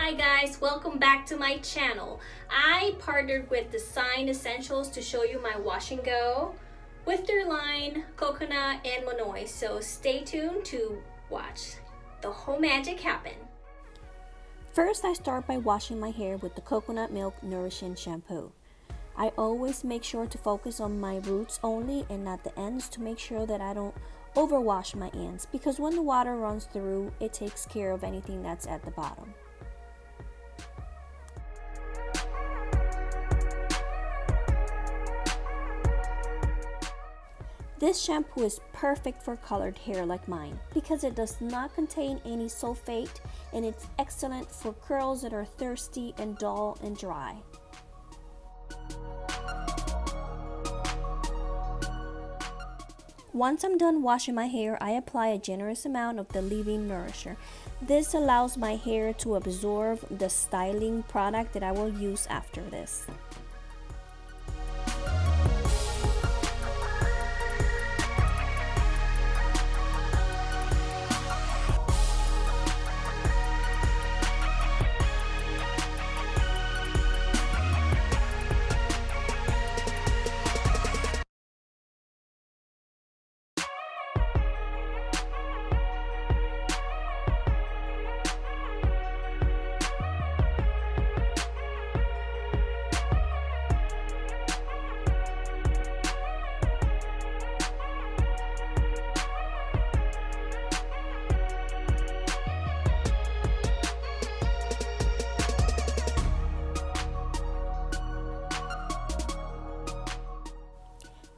Hi guys, welcome back to my channel. I partnered with Design Essentials to show you my wash and go with their line Coconut and Monoi. So stay tuned to watch the whole magic happen. First, I start by washing my hair with the Coconut Milk Nourishing shampoo. I always make sure to focus on my roots only and not the ends to make sure that I don't overwash my ends, because when the water runs through, it takes care of anything that's at the bottom. This shampoo is perfect for colored hair like mine because it does not contain any sulfate, and it's excellent for curls that are thirsty and dull and dry. Once I'm done washing my hair, I apply a generous amount of the leave-in Nourisher. This allows my hair to absorb the styling product that I will use after this.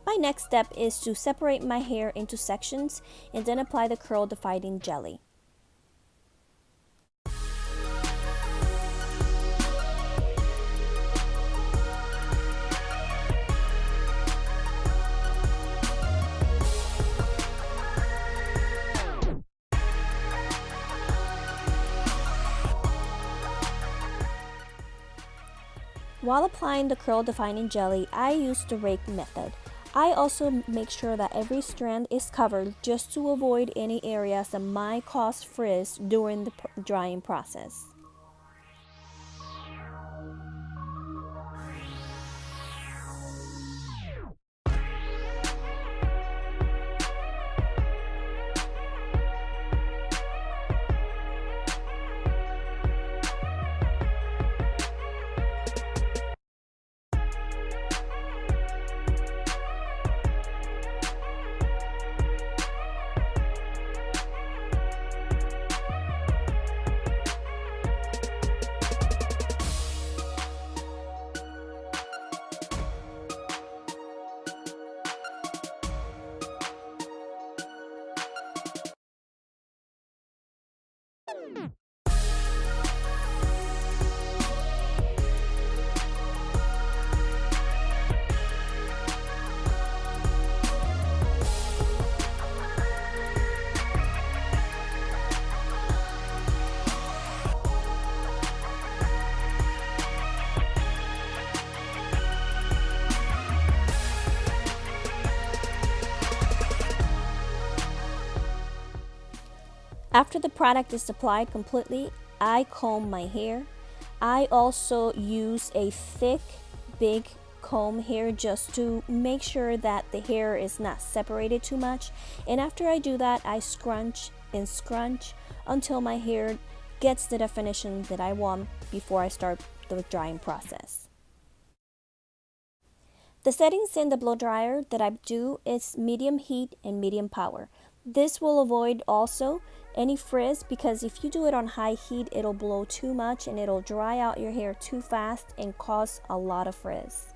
My next step is to separate my hair into sections and then apply the curl defining jelly. While applying the curl defining jelly, I use the rake method. I also make sure that every strand is covered just to avoid any areas that might cause frizz during the drying process. After the product is applied completely, I comb my hair. I also use a thick, big comb here just to make sure that the hair is not separated too much. And after I do that, I scrunch and scrunch until my hair gets the definition that I want before I start the drying process. The settings in the blow dryer that I do is medium heat and medium power. This will avoid also any frizz, because if you do it on high heat, it'll blow too much and it'll dry out your hair too fast and cause a lot of frizz.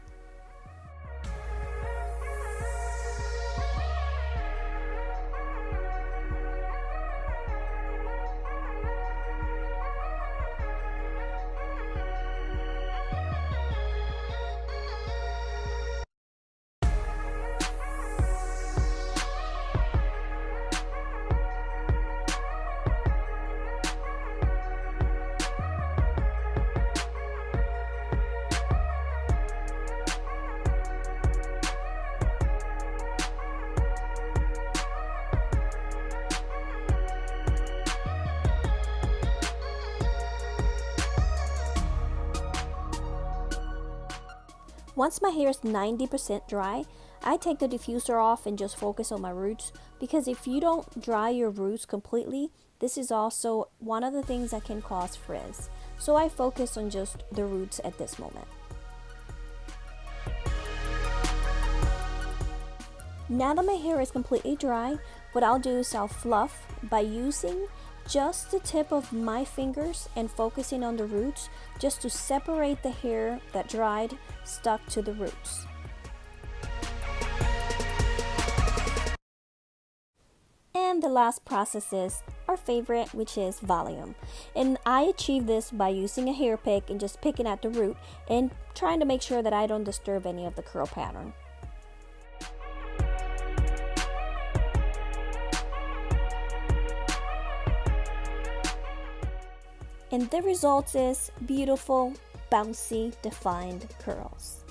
Once my hair is 90% dry, I take the diffuser off and just focus on my roots, because if you don't dry your roots completely, this is also one of the things that can cause frizz. So I focus on just the roots at this moment. Now that my hair is completely dry, what I'll do is I'll fluff by using just the tip of my fingers and focusing on the roots, just to separate the hair that dried stuck to the roots. And the last process is our favorite, which is volume. And I achieve this by using a hair pick and just picking at the root and trying to make sure that I don't disturb any of the curl pattern. And the result is beautiful, bouncy, defined curls.